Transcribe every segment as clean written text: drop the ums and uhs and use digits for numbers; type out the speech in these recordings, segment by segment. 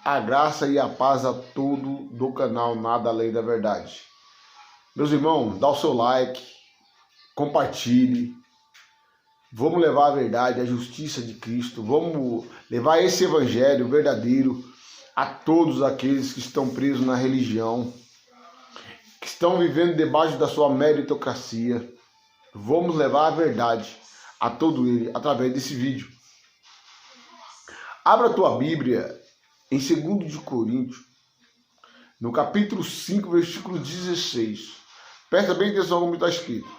A graça e a paz a todo do canal Nada Além da Verdade. Meus irmãos, dá o seu like, compartilhe. Vamos levar a verdade, a justiça de Cristo. Vamos levar esse evangelho verdadeiro a todos aqueles que estão presos na religião, que estão vivendo debaixo da sua meritocracia. Vamos levar a verdade a todo ele através desse vídeo. Abra a tua Bíblia em 2 de Coríntios, no capítulo 5, versículo 16. Presta bem atenção como está escrito.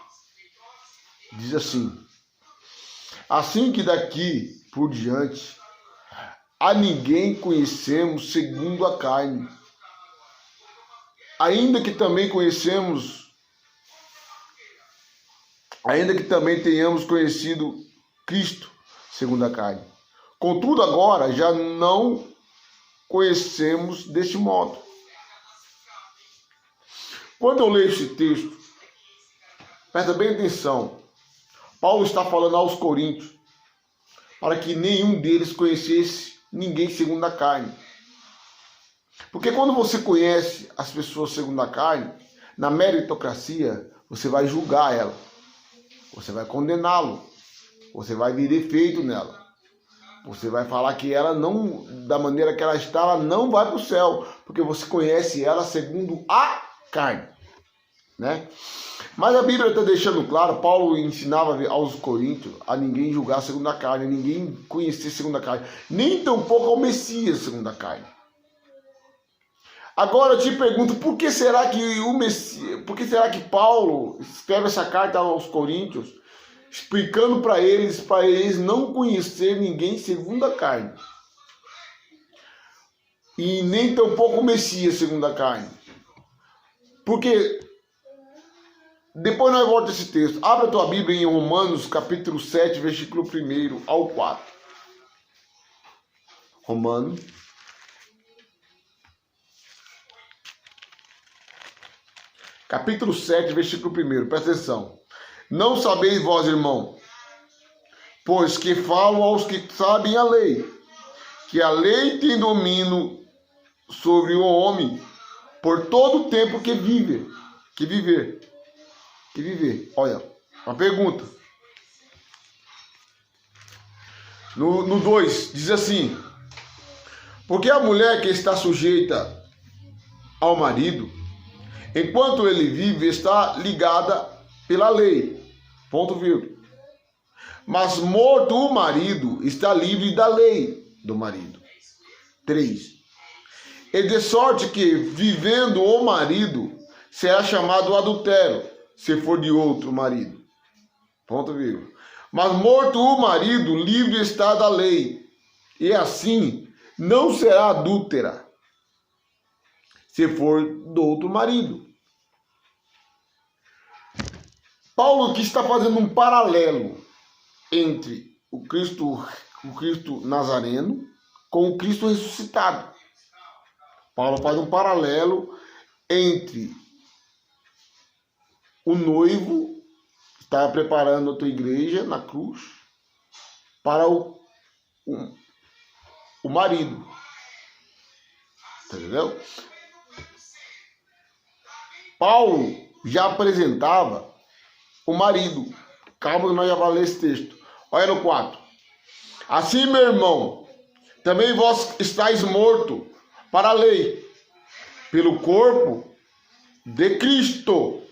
Diz assim: assim que daqui por diante a ninguém conhecemos segundo a carne, ainda que também tenhamos conhecido Cristo segundo a carne. Contudo, agora já não conhecemos deste modo. Quando eu leio esse texto, presta bem atenção. Paulo está falando aos coríntios para que nenhum deles conhecesse ninguém segundo a carne. Porque quando você conhece as pessoas segundo a carne, na meritocracia, você vai julgar ela, você vai condená-lo, você vai vir defeito nela. Você vai falar que ela não, da maneira que ela está, ela não vai para o céu, porque você conhece ela segundo a carne, né? Mas a Bíblia está deixando claro, Paulo ensinava aos coríntios a ninguém julgar segundo a carne, ninguém conhecer segundo a carne, nem tampouco ao Messias segundo a carne. Agora eu te pergunto, por que será que Paulo escreve essa carta aos coríntios, explicando para eles não conhecer ninguém segundo a carne, e nem tampouco o Messias segundo a carne? Porque depois nós voltamos a esse texto. Abra a tua Bíblia em Romanos capítulo 7, versículo 1 ao 4. Romanos capítulo 7, versículo 1. Presta atenção. Não sabeis vós, irmão, pois que falo aos que sabem a lei, que a lei tem domínio sobre o homem por todo o tempo que viver. Olha, uma pergunta. No 2, diz assim: porque a mulher que está sujeita ao marido, enquanto ele vive, está ligada pela lei. Ponto vírgula. Mas morto o marido, está livre da lei do marido. 3. E de sorte que, vivendo o marido, será chamado adultério, se for de outro marido. Ponto vírgula. Mas morto o marido, livre está da lei, e assim não será adúltera, se for do outro marido. Paulo aqui está fazendo um paralelo entre o Cristo Nazareno com o Cristo ressuscitado. Paulo faz um paralelo entre o noivo que está preparando a tua igreja na cruz para o marido. Entendeu? Paulo já apresentava o marido. Calma que nós já vamos ler esse texto. Olha no 4. Assim, meu irmão, também vós estáis morto para a lei, pelo corpo de Cristo.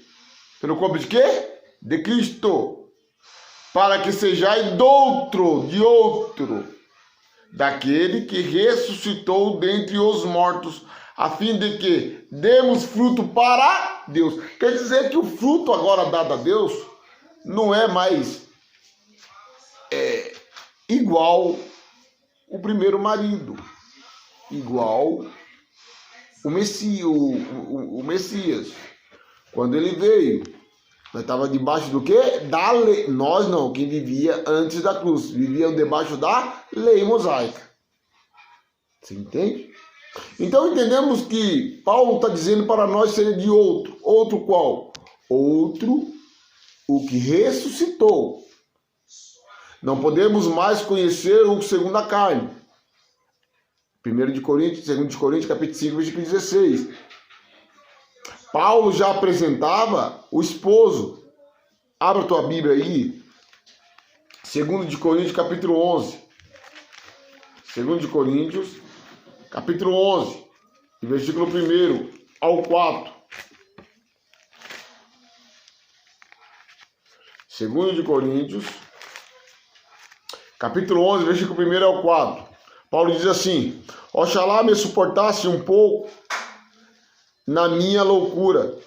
Pelo corpo de quê? De Cristo. Para que sejais de outro, daquele que ressuscitou dentre os mortos, a fim de que demos fruto para Deus. Quer dizer que o fruto agora dado a Deus não é mais igual o primeiro marido, igual o Messias. Quando ele veio, nós estávamos debaixo do quê? Da lei. Nós não, quem vivia antes da cruz, viviam debaixo da lei mosaica. Você entende? Então entendemos que Paulo está dizendo para nós ser de outro. Outro qual? Outro, o que ressuscitou. Não podemos mais conhecer o segundo a carne. 1 de Coríntios, 2 de Coríntios, capítulo 5, versículo 16. Paulo já apresentava o esposo. Abra a tua Bíblia aí. 2 de Coríntios, capítulo 11. 2 de Coríntios, capítulo 11, versículo 1 ao 4. 2 de Coríntios, capítulo 11, versículo 1 ao 4. Paulo diz assim: Oxalá me suportasse um pouco na minha loucura.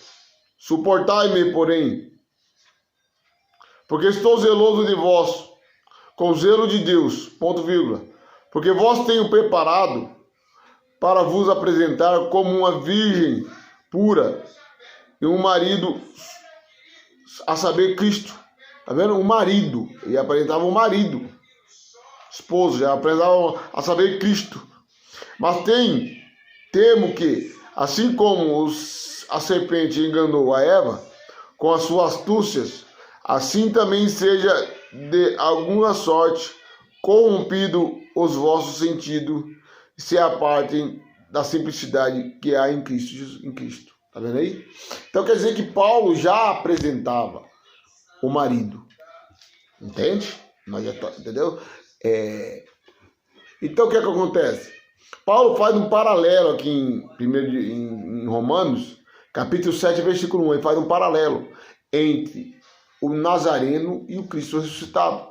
Suportai-me, porém, porque estou zeloso de vós, com zelo de Deus, ponto vírgula. Porque vós tenho preparado para vos apresentar como uma virgem pura e um marido, a saber, Cristo. Tá vendo? Um marido. Ele apresentava um marido. Esposo, já apresentava a saber, Cristo. Mas temo que, assim como a serpente enganou a Eva com as suas astúcias, assim também seja de alguma sorte corrompido os vossos sentidos e se apartem da simplicidade que há em Cristo. Tá vendo aí? Então quer dizer que Paulo já apresentava o marido. Entende? Entendeu? Então o que é que acontece? Paulo faz um paralelo aqui em Romanos, capítulo 7, versículo 1. Ele faz um paralelo entre o Nazareno e o Cristo ressuscitado.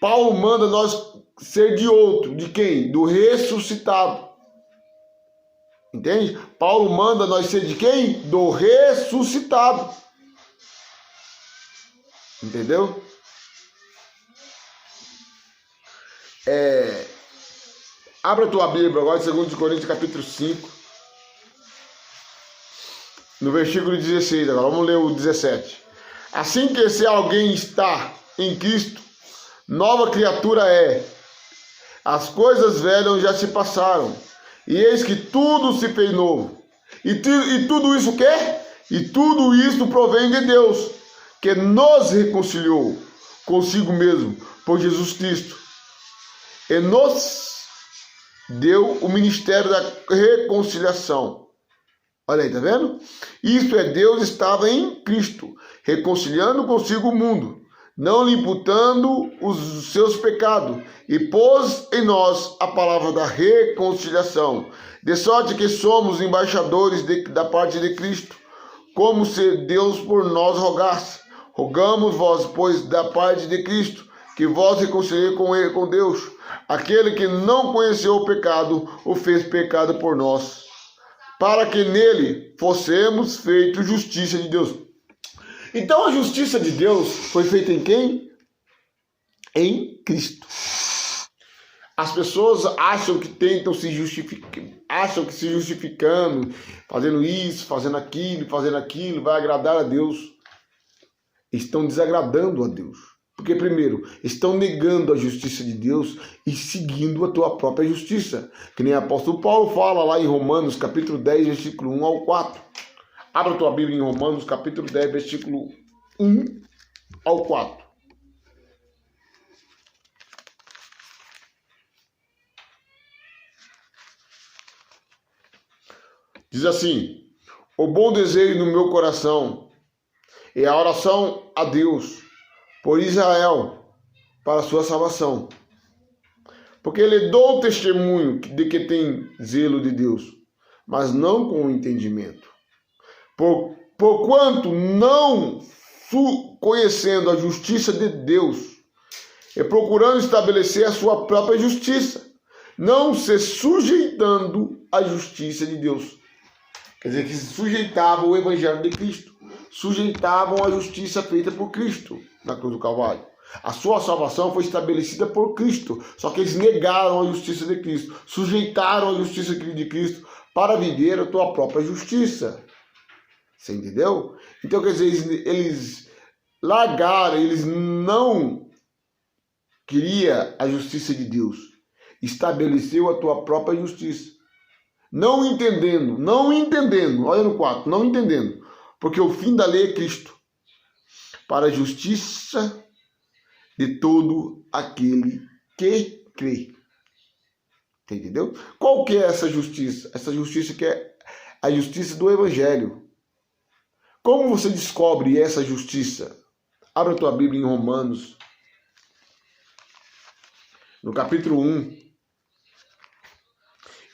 Paulo manda nós ser de outro. De quem? Do ressuscitado. Entende? Paulo manda nós ser de quem? Do ressuscitado. Entendeu? Abra a tua Bíblia agora, 2 Coríntios, capítulo 5. No versículo 16 agora. Vamos ler o 17. Assim que se alguém está em Cristo, nova criatura é. As coisas velhas já se passaram, e eis que tudo se fez novo. E tudo isso o quê? E tudo isso provém de Deus, que nos reconciliou consigo mesmo por Jesus Cristo, e nos deu o ministério da reconciliação. Olha aí, tá vendo? Isto é, Deus estava em Cristo, reconciliando consigo o mundo, não lhe imputando os seus pecados, e pôs em nós a palavra da reconciliação, de sorte que somos embaixadores da parte de Cristo, como se Deus por nós rogasse. Rogamos vós, pois, da parte de Cristo, que vós reconcilieis com Deus. Aquele que não conheceu o pecado, o fez pecado por nós, para que nele fossemos feitos justiça de Deus. Então a justiça de Deus foi feita em quem? Em Cristo. As pessoas acham que tentam se justificar, acham que se justificando, fazendo isso, fazendo aquilo, vai agradar a Deus. Estão desagradando a Deus. Porque, primeiro, estão negando a justiça de Deus e seguindo a tua própria justiça. Que nem o apóstolo Paulo fala lá em Romanos, capítulo 10, versículo 1 ao 4. Abra a tua Bíblia em Romanos, capítulo 10, versículo 1 ao 4. Diz assim: o bom desejo no meu coração é a oração a Deus por Israel, para a sua salvação. Porque ele dou testemunho de que tem zelo de Deus, mas não com entendimento. Porquanto não conhecendo a justiça de Deus, e procurando estabelecer a sua própria justiça, não se sujeitando à justiça de Deus. Quer dizer, que se sujeitavam ao Evangelho de Cristo, sujeitavam à justiça feita por Cristo na cruz do Calvário. A sua salvação foi estabelecida por Cristo, só que eles negaram a justiça de Cristo, sujeitaram a justiça de Cristo para viver a tua própria justiça. Você entendeu? Então, quer dizer, eles largaram, eles não queriam a justiça de Deus, estabeleceu a tua própria justiça. Não entendendo, olha no 4, não entendendo, porque o fim da lei é Cristo, para a justiça de todo aquele que crê. Entendeu? Qual que é essa justiça? Essa justiça que é a justiça do Evangelho. Como você descobre essa justiça? Abra a tua Bíblia em Romanos, no capítulo 1,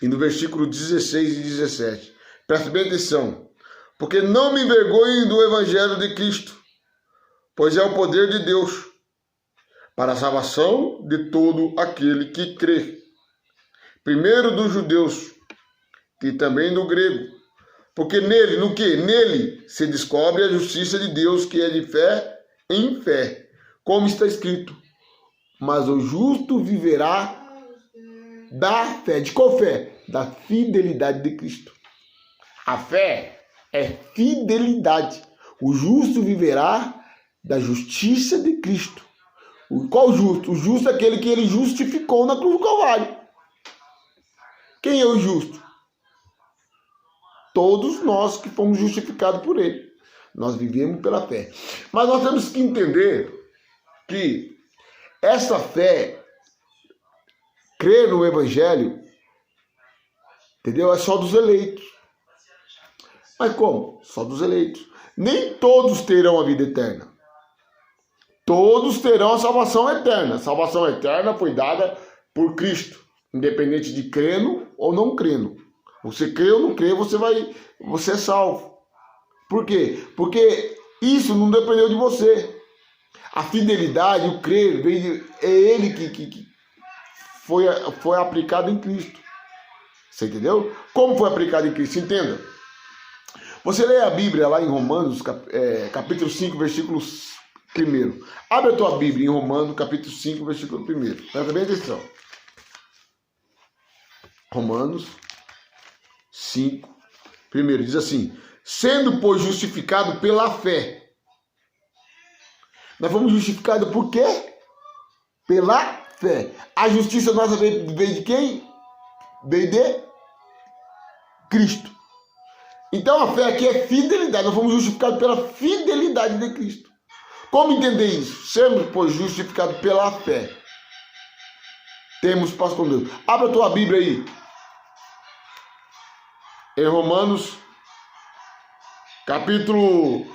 e no versículo 16 e 17. Preste bem atenção. Porque não me envergonho do Evangelho de Cristo, pois é o poder de Deus para a salvação de todo aquele que crê. Primeiro dos judeus e também do grego. Porque nele, no que? Nele se descobre a justiça de Deus, que é de fé em fé. Como está escrito: mas o justo viverá da fé. De qual fé? Da fidelidade de Cristo. A fé é fidelidade. O justo viverá da justiça de Cristo. Qual justo? O justo é aquele que ele justificou na cruz do Calvário. Quem é o justo? Todos nós que fomos justificados por ele. Nós vivemos pela fé. Mas nós temos que entender que essa fé, crer no Evangelho, entendeu? É só dos eleitos. Mas como? Só dos eleitos. Nem todos terão a vida eterna. Todos terão a salvação eterna. A salvação eterna foi dada por Cristo, independente de crendo ou não crendo. Você crê ou não crê, você é salvo. Por quê? Porque isso não dependeu de você. A fidelidade, o crer, é ele que foi aplicado em Cristo. Você entendeu? Como foi aplicado em Cristo? Entenda. Você lê a Bíblia lá em Romanos, capítulo 5, versículo 1. Abre a tua Bíblia em Romanos, capítulo 5, versículo 1. Presta bem atenção. Romanos 5, 1. Diz assim: sendo, pois, justificado pela fé. Nós fomos justificados por quê? Pela fé. A justiça nossa veio de quem? Veio de Cristo. Então a fé aqui é fidelidade. Nós fomos justificados pela fidelidade de Cristo. Como entender isso? Sermos, pois, justificados pela fé. Temos paz com Deus. Abra a tua Bíblia aí. Em Romanos, capítulo...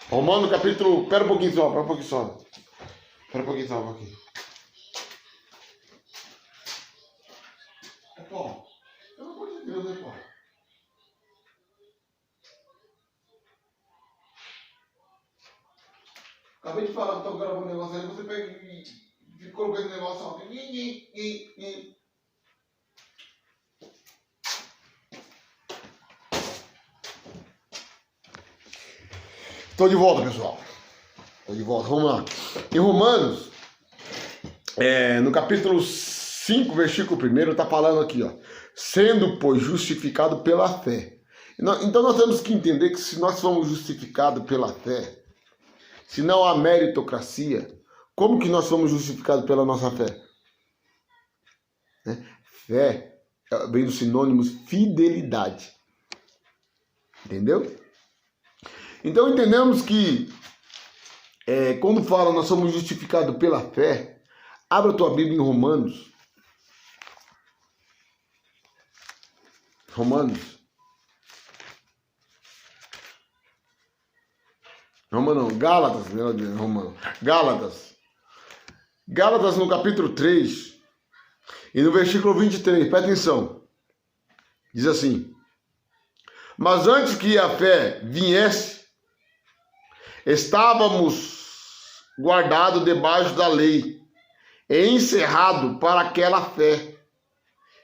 Espera um pouquinho só, Espera um pouquinho só, Pô, pelo amor de Deus, né, pô? Acabei de falar que estou gravando um negócio aí, você pega e fica colocando o negócio alto. Estou de volta, pessoal. Estou de volta, vamos lá. Em Romanos, no capítulo 5, versículo 1, está falando aqui, ó. Sendo, pois, justificado pela fé. Então nós temos que entender que se nós somos justificados pela fé, se não há meritocracia, como que nós somos justificados pela nossa fé? Fé vem dos sinônimos fidelidade. Entendeu? Então entendemos que quando fala nós somos justificados pela fé, abra a tua Bíblia em Romanos. Gálatas, Gálatas no capítulo 3 e no versículo 23, presta atenção. Diz assim: mas antes que a fé viesse, estávamos guardados debaixo da lei e encerrados para aquela fé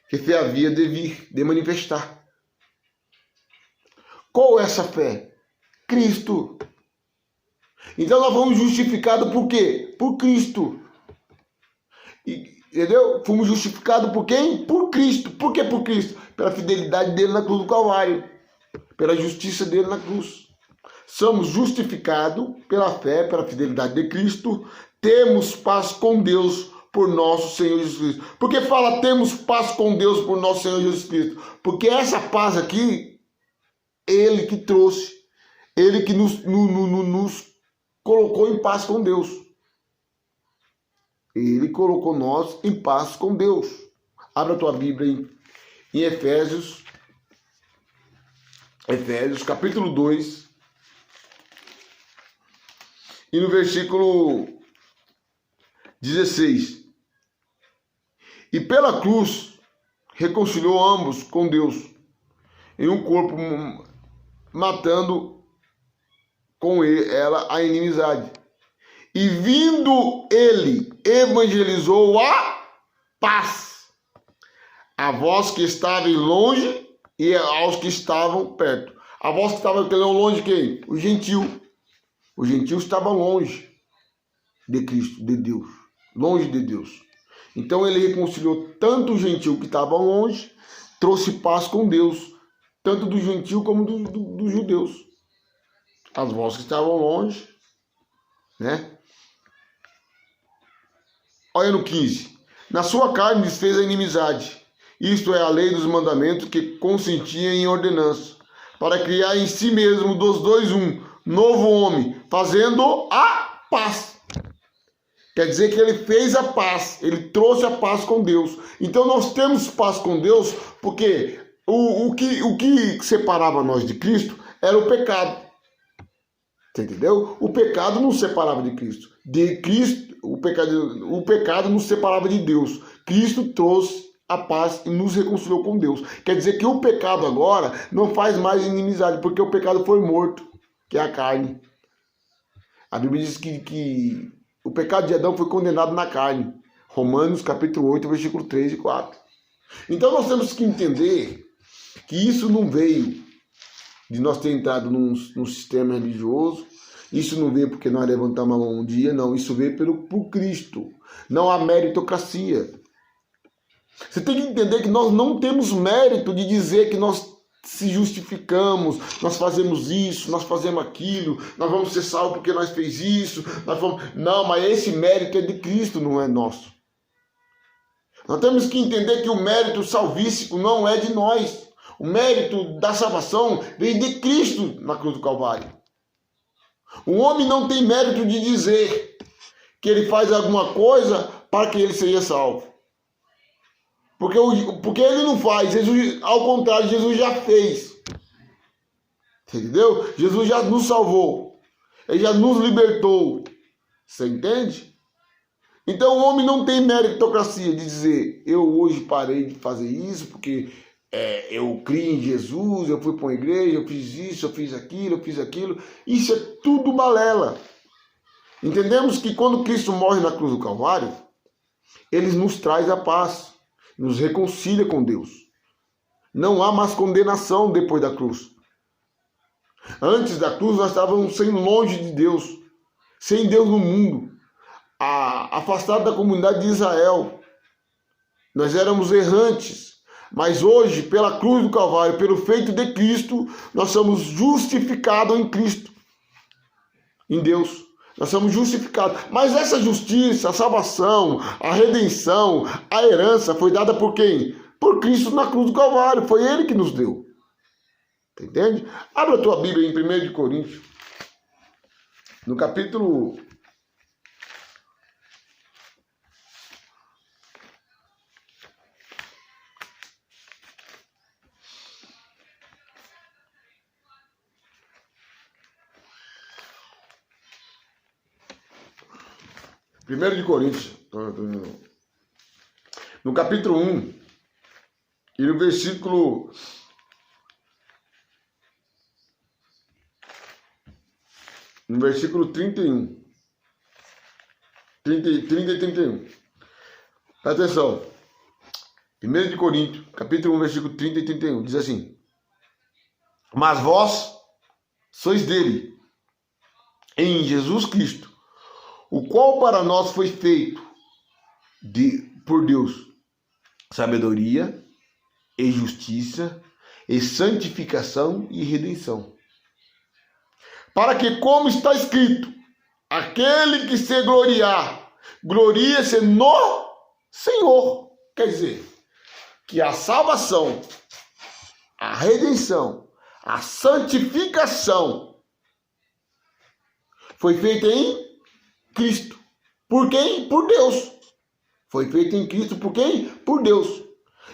que se havia de manifestar. Qual é essa fé? Cristo. Então nós fomos justificados por quê? Por Cristo. Entendeu? Fomos justificados por quem? Por Cristo. Por que por Cristo? Pela fidelidade dele na cruz do Calvário. Pela justiça dele na cruz. Somos justificados pela fé, pela fidelidade de Cristo. Temos paz com Deus por nosso Senhor Jesus Cristo. Por que fala temos paz com Deus por nosso Senhor Jesus Cristo? Porque essa paz aqui, Ele que trouxe. Ele que nos colocou em paz com Deus. Ele colocou nós em paz com Deus. Abra a tua Bíblia em Efésios capítulo 2, e no versículo 16. E pela cruz reconciliou ambos com Deus em um corpo, matando com ela a inimizade. E vindo ele, evangelizou a paz a vós que estavam longe e aos que estavam perto. A vós que estavam longe, quem? O gentil. O gentil estava longe de Cristo, de Deus. Longe de Deus. Então ele reconciliou tanto o gentil que estava longe, trouxe paz com Deus, tanto do gentil como dos judeus. As vós que estavam longe, né? Olha no 15. Na sua carne desfez a inimizade. Isto é a lei dos mandamentos que consentia em ordenança, para criar em si mesmo dos dois um novo homem, fazendo a paz. Quer dizer que ele fez a paz, ele trouxe a paz com Deus. Então nós temos paz com Deus porque o que separava nós de Cristo era o pecado. Você entendeu? O pecado não separava de Cristo. De Cristo, o pecado nos separava de Deus. Cristo trouxe a paz e nos reconciliou com Deus. Quer dizer que o pecado agora não faz mais inimizade, porque o pecado foi morto, que é a carne. A Bíblia diz que o pecado de Adão foi condenado na carne. Romanos capítulo 8, versículo 3 e 4. Então nós temos que entender que isso não veio de nós ter entrado num sistema religioso. Isso não veio porque nós levantamos a mão um dia, não. Isso veio por Cristo. Não há meritocracia. Você tem que entender que nós não temos mérito de dizer que nós se justificamos, nós fazemos isso, nós fazemos aquilo, nós vamos ser salvos porque nós fez isso, Não, mas esse mérito é de Cristo, não é nosso. Nós temos que entender que o mérito salvífico não é de nós. O mérito da salvação vem de Cristo na cruz do Calvário. O homem não tem mérito de dizer que ele faz alguma coisa para que ele seja salvo. Porque ele não faz, Jesus, ao contrário, Jesus já fez. Entendeu? Jesus já nos salvou. Ele já nos libertou. Você entende? Então o homem não tem meritocracia de dizer, eu hoje parei de fazer isso porque eu criei em Jesus, eu fui para uma igreja, eu fiz isso, eu fiz aquilo. Isso é tudo balela. Entendemos que quando Cristo morre na cruz do Calvário, ele nos traz a paz. Nos reconcilia com Deus. Não há mais condenação depois da cruz. Antes da cruz nós estávamos sendo longe de Deus, sem Deus no mundo, afastados da comunidade de Israel. Nós éramos errantes, mas hoje, pela cruz do Calvário, pelo feito de Cristo, nós somos justificados em Cristo, em Deus. Nós somos justificados. Mas essa justiça, a salvação, a redenção, a herança foi dada por quem? Por Cristo na cruz do Calvário. Foi Ele que nos deu. Entende? Abra a tua Bíblia em 1 de Coríntios. No capítulo... Primeiro de Coríntios, no capítulo 1, e no versículo 31. 30 e 31. Presta atenção. 1 de Coríntios, capítulo 1, versículo 30 e 31. Diz assim: mas vós sois dele, em Jesus Cristo, o qual para nós foi feito por Deus sabedoria e justiça e santificação e redenção. Para que, como está escrito, aquele que se gloriar, glorie-se no Senhor. Quer dizer, que a salvação, a redenção, a santificação foi feita em Cristo. Por quem? Por Deus. Foi feito em Cristo por quem? Por Deus.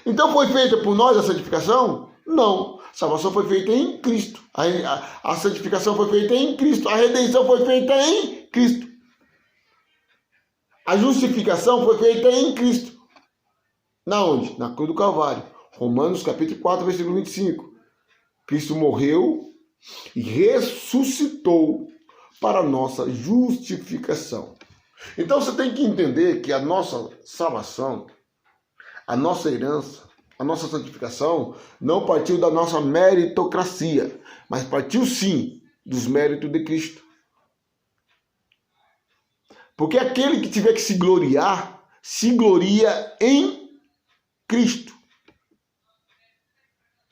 Então foi feita por nós a santificação? Não. A salvação foi feita em Cristo. A santificação foi feita em Cristo. A redenção foi feita em Cristo. A justificação foi feita em Cristo. Na onde? Na cruz do Calvário. Romanos capítulo 4, versículo 25. Cristo morreu e ressuscitou para a nossa justificação. Então você tem que entender que a nossa salvação, a nossa herança, a nossa santificação não partiu da nossa meritocracia, mas partiu sim dos méritos de Cristo. Porque aquele que tiver que se gloriar, se gloria em Cristo.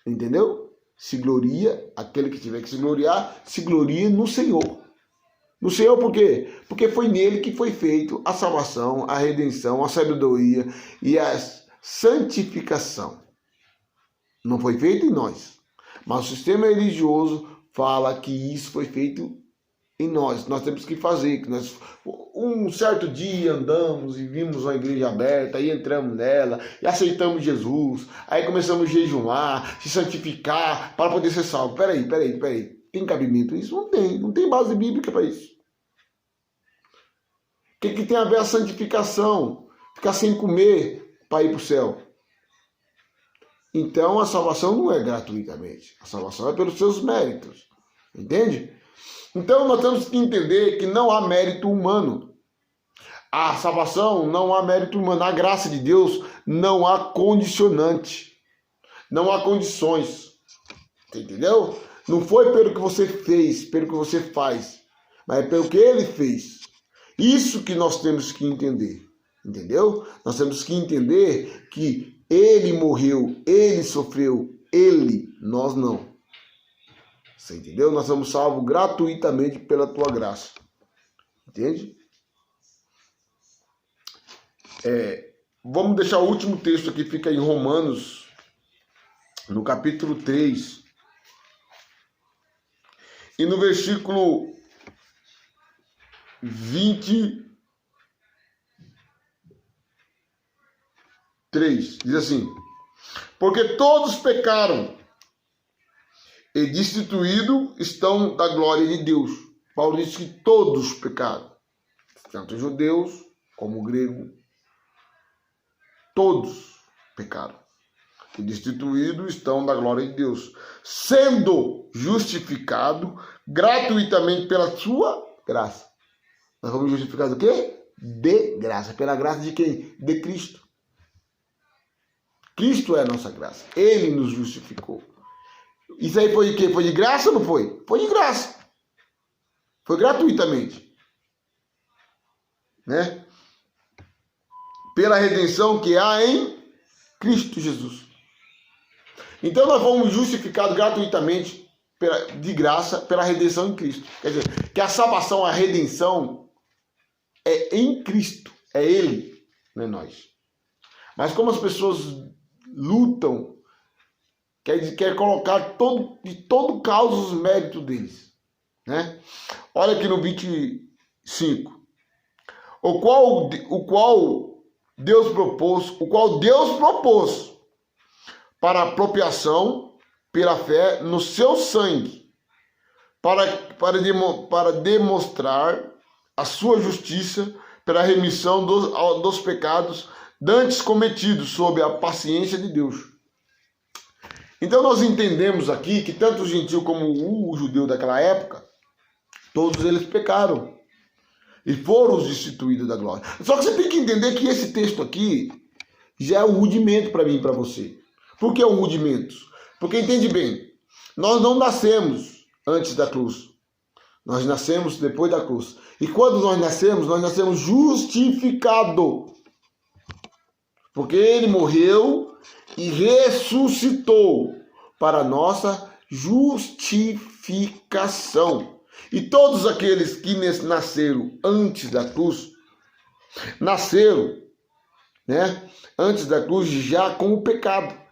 Entendeu? Se gloria, aquele que tiver que se gloriar, se gloria no Senhor. No Senhor por quê? Porque foi nele que foi feito a salvação, a redenção, a sabedoria e a santificação. Não foi feito em nós. Mas o sistema religioso fala que isso foi feito em nós. Nós temos que fazer. Um certo dia andamos e vimos uma igreja aberta, aí entramos nela e aceitamos Jesus. Aí começamos a jejuar, se santificar para poder ser salvo. Peraí. Tem cabimento isso? Não tem base bíblica para isso. O que tem a ver a santificação? Ficar sem comer para ir para o céu. Então a salvação não é gratuitamente. A salvação é pelos seus méritos. Entende? Então nós temos que entender que não há mérito humano. A salvação não há mérito humano. A graça de Deus não há condicionante. Não há condições. Entendeu? Não foi pelo que você fez, pelo que você faz, mas é pelo que ele fez. Isso que nós temos que entender. Entendeu? Nós temos que entender que ele morreu, ele sofreu, ele, nós não. Você entendeu? Nós somos salvos gratuitamente pela tua graça. Entende? Vamos deixar o último texto aqui, fica em Romanos, no capítulo 3. E no versículo 23, diz assim: porque todos pecaram e destituídos estão da glória de Deus. Paulo diz que todos pecaram, tanto judeus como grego, todos pecaram e destituídos estão da glória de Deus, sendo justificado gratuitamente pela sua graça. Nós fomos justificados o quê? De graça. Pela graça de quem? De Cristo. Cristo é a nossa graça. Ele nos justificou. Isso aí foi de quê? Foi de graça ou não foi? Foi de graça. Foi gratuitamente. Né? Pela redenção que há em Cristo Jesus. Então nós fomos justificados gratuitamente, de graça, pela redenção em Cristo. Quer dizer, que a salvação, a redenção é em Cristo. É Ele, não é nós. Mas como as pessoas lutam, quer colocar de todo causa os méritos deles. Né? Olha aqui no 25. O qual Deus propôs para apropriação pela fé no seu sangue, para demonstrar a sua justiça pela remissão dos pecados dantes cometidos sob a paciência de Deus. Então nós entendemos aqui que tanto o gentil como o judeu daquela época, todos eles pecaram e foram os destituídos da glória. Só que você tem que entender que esse texto aqui já é um rudimento para mim e para você. Por que é um rudimento? Porque entende bem, nós não nascemos antes da cruz. Nós nascemos depois da cruz. E quando nós nascemos justificados. Porque ele morreu e ressuscitou para a nossa justificação. E todos aqueles que nasceram antes da cruz, nasceram, né, antes da cruz já com o pecado.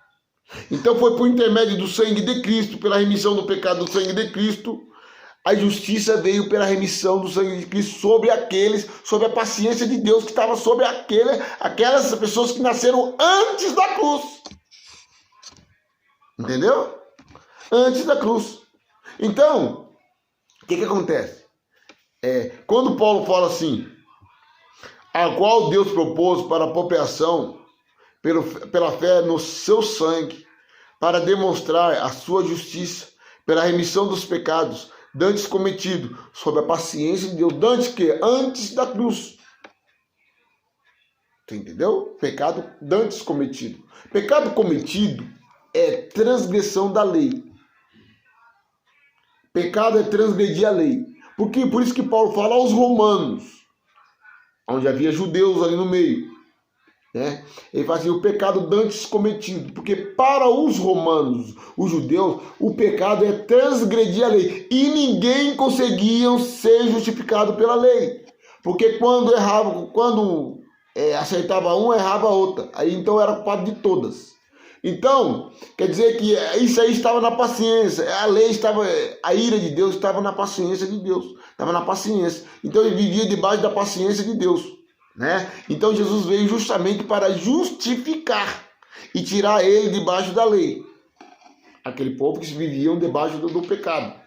Então foi por intermédio do sangue de Cristo, pela remissão do pecado do sangue de Cristo, a justiça veio pela remissão do sangue de Cristo sobre a paciência de Deus que estava sobre aquelas pessoas que nasceram antes da cruz. Entendeu? Antes da cruz. Então, o que acontece? Quando Paulo fala assim, a qual Deus propôs para a apropriação pela fé no seu sangue, para demonstrar a sua justiça, pela remissão dos pecados dantes cometidos, sob a paciência de Deus, antes da cruz. Você entendeu? Pecado dantes cometido. Pecado cometido é transgressão da lei. Pecado é transgredir a lei. Por isso que Paulo fala aos romanos, onde havia judeus ali no meio, né? Ele fala assim, o pecado dantes cometido, porque para os romanos, os judeus, o pecado é transgredir a lei, e ninguém conseguia ser justificado pela lei, porque quando acertava um, errava a outra, aí então era culpado de todas. Então, quer dizer que isso aí estava na paciência, a ira de Deus estava na paciência de Deus, estava na paciência, então ele vivia debaixo da paciência de Deus, né? Então Jesus veio justamente para justificar e tirar ele debaixo da lei, aquele povo que viviam debaixo do pecado,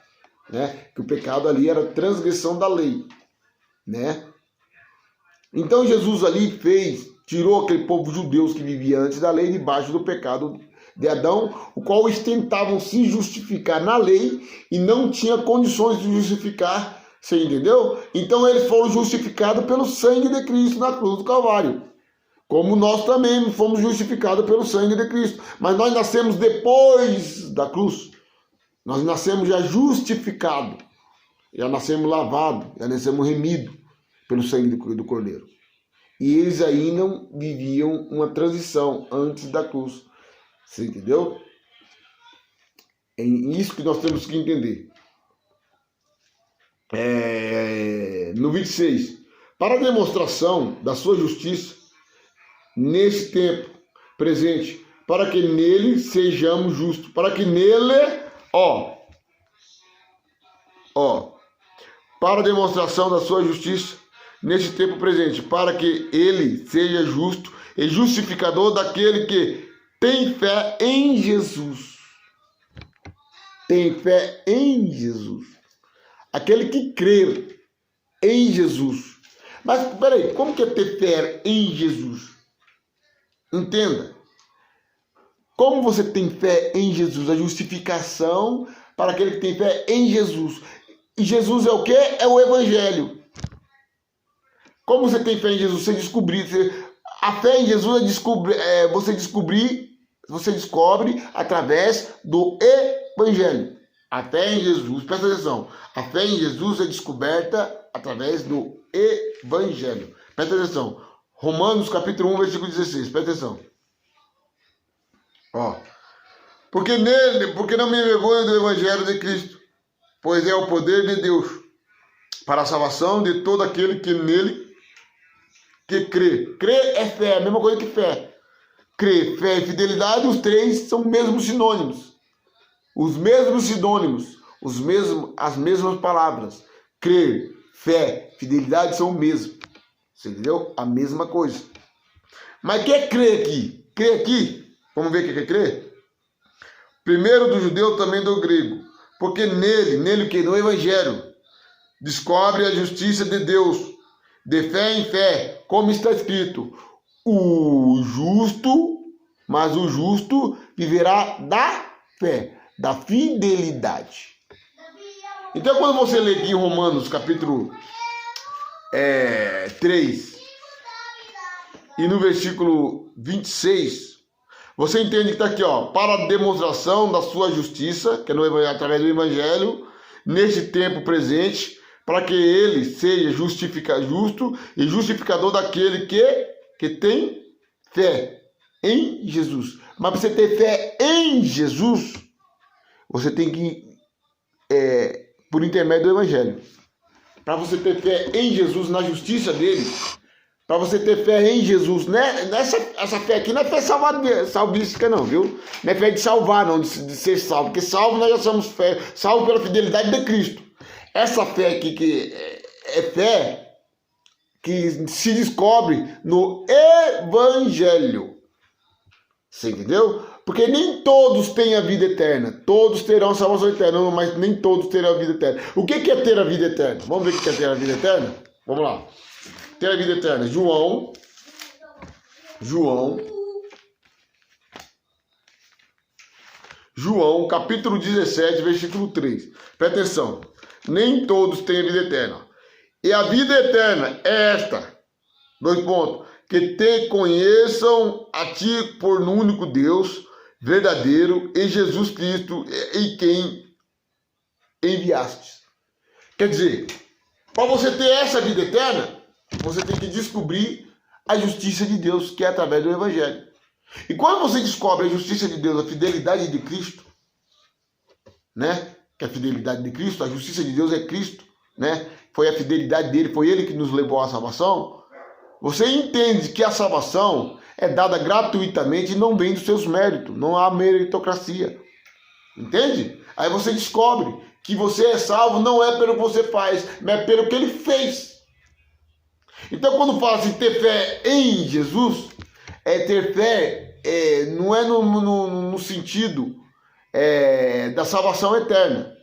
né? Que o pecado ali era transgressão da lei, né? Então Jesus ali tirou aquele povo judeus que vivia antes da lei debaixo do pecado de Adão, o qual eles tentavam se justificar na lei e não tinha condições de justificar, você entendeu? Então eles foram justificados pelo sangue de Cristo na cruz do Calvário, como nós também fomos justificados pelo sangue de Cristo, mas nós nascemos depois da cruz, nós nascemos já justificados, já nascemos lavados, já nascemos remidos pelo sangue do Cordeiro. E eles ainda viviam uma transição antes da cruz. Você entendeu? É isso que nós temos que entender. No 26. Para a demonstração da sua justiça, nesse tempo presente, para que nele sejamos justos. Para que nele, para a demonstração da sua justiça, neste tempo presente, para que ele seja justo e justificador daquele que tem fé em Jesus. Tem fé em Jesus. Aquele que crê em Jesus. Mas, peraí, como que é ter fé em Jesus? Entenda. Como você tem fé em Jesus? A justificação para aquele que tem fé em Jesus. E Jesus é o quê? É o Evangelho. Como você tem fé em Jesus? A fé em Jesus você descobre através do Evangelho. A fé em Jesus, presta atenção, a fé em Jesus é descoberta através do Evangelho. Presta atenção, Romanos capítulo 1, versículo 16, presta atenção. Porque não me envergonho do Evangelho de Cristo, pois é o poder de Deus para a salvação de todo aquele que nele que crê. Crê é fé, a mesma coisa que fé. Crê, fé e fidelidade, os três são os mesmos sinônimos. Os mesmos sinônimos, as mesmas palavras. Crer, fé, fidelidade são o mesmo. Você entendeu? A mesma coisa. Mas o que é crer aqui? Crer aqui, vamos ver o que é crer? Primeiro do judeu, também do grego. Porque nele que no Evangelho, descobre a justiça de Deus, de fé em fé, como está escrito, mas o justo viverá da fé, da fidelidade. Então, quando você lê aqui em Romanos, capítulo 3, e no versículo 26, você entende que está aqui, para a demonstração da sua justiça, que é através do Evangelho, neste tempo presente, para que ele seja justo e justificador daquele que tem fé em Jesus. Mas para você ter fé em Jesus, você tem que por intermédio do Evangelho. Para você ter fé em Jesus, na justiça dele, para você ter fé em Jesus, né? Essa fé aqui não é fé salvística não, viu? Não é fé de salvar não, de ser salvo, porque salvo nós já somos salvo pela fidelidade de Cristo. Essa fé aqui que é fé que se descobre no Evangelho. Você entendeu? Porque nem todos têm a vida eterna. Todos terão a salvação eterna, mas nem todos terão a vida eterna. O que é ter a vida eterna? Vamos ver o que é ter a vida eterna? Vamos lá. Ter a vida eterna. João, capítulo 17, versículo 3. Presta atenção. Nem todos têm a vida eterna. E a vida eterna é esta. 2 pontos. Que te conheçam a ti por um único Deus verdadeiro e Jesus Cristo em quem enviaste. Quer dizer, para você ter essa vida eterna, você tem que descobrir a justiça de Deus, que é através do Evangelho. E quando você descobre a justiça de Deus, a fidelidade de Cristo, né? Que é a fidelidade de Cristo, a justiça de Deus é Cristo, né? Foi a fidelidade dele, foi ele que nos levou à salvação. Você entende que a salvação é dada gratuitamente e não vem dos seus méritos. Não há meritocracia. Entende? Aí você descobre que você é salvo não é pelo que você faz, mas é pelo que ele fez. Então quando fala assim, ter fé em Jesus, ter fé não é no sentido da salvação eterna.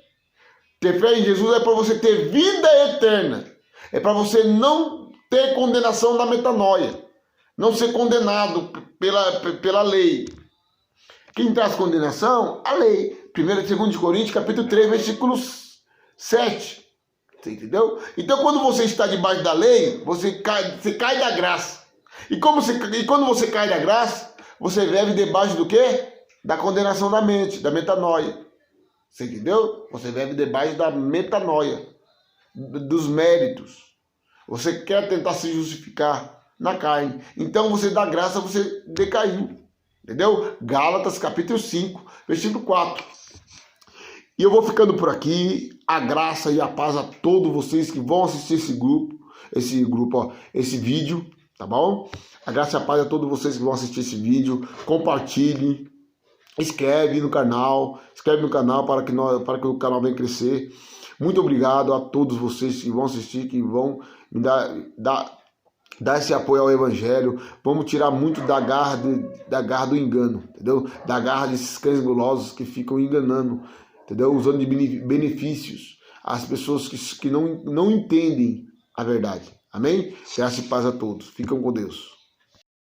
Ter fé em Jesus é para você ter vida eterna. É para você não ter condenação da metanoia. Não ser condenado pela lei. Quem traz condenação? A lei. 1 e 2 Coríntios, capítulo 3, versículo 7. Você entendeu? Então, quando você está debaixo da lei, você cai da graça. E quando você cai da graça, você vive debaixo do quê? Da condenação da mente, da metanoia. Você entendeu? Você vive debaixo da metanoia, dos méritos. Você quer tentar se justificar na carne. Então, você dá graça, você decaiu. Entendeu? Gálatas, capítulo 5, versículo 4. E eu vou ficando por aqui. A graça e a paz a todos vocês que vão assistir esse vídeo, tá bom? A graça e a paz a todos vocês que vão assistir esse vídeo. Compartilhe, inscreve no canal para que o canal venha crescer. Muito obrigado a todos vocês que vão assistir, que vão me dar esse apoio ao Evangelho. Vamos tirar muito da garra do engano, entendeu? Da garra desses cães gulosos que ficam enganando, entendeu? Usando de benefícios as pessoas que não entendem a verdade. Amém? Graça e paz a todos. Ficam com Deus.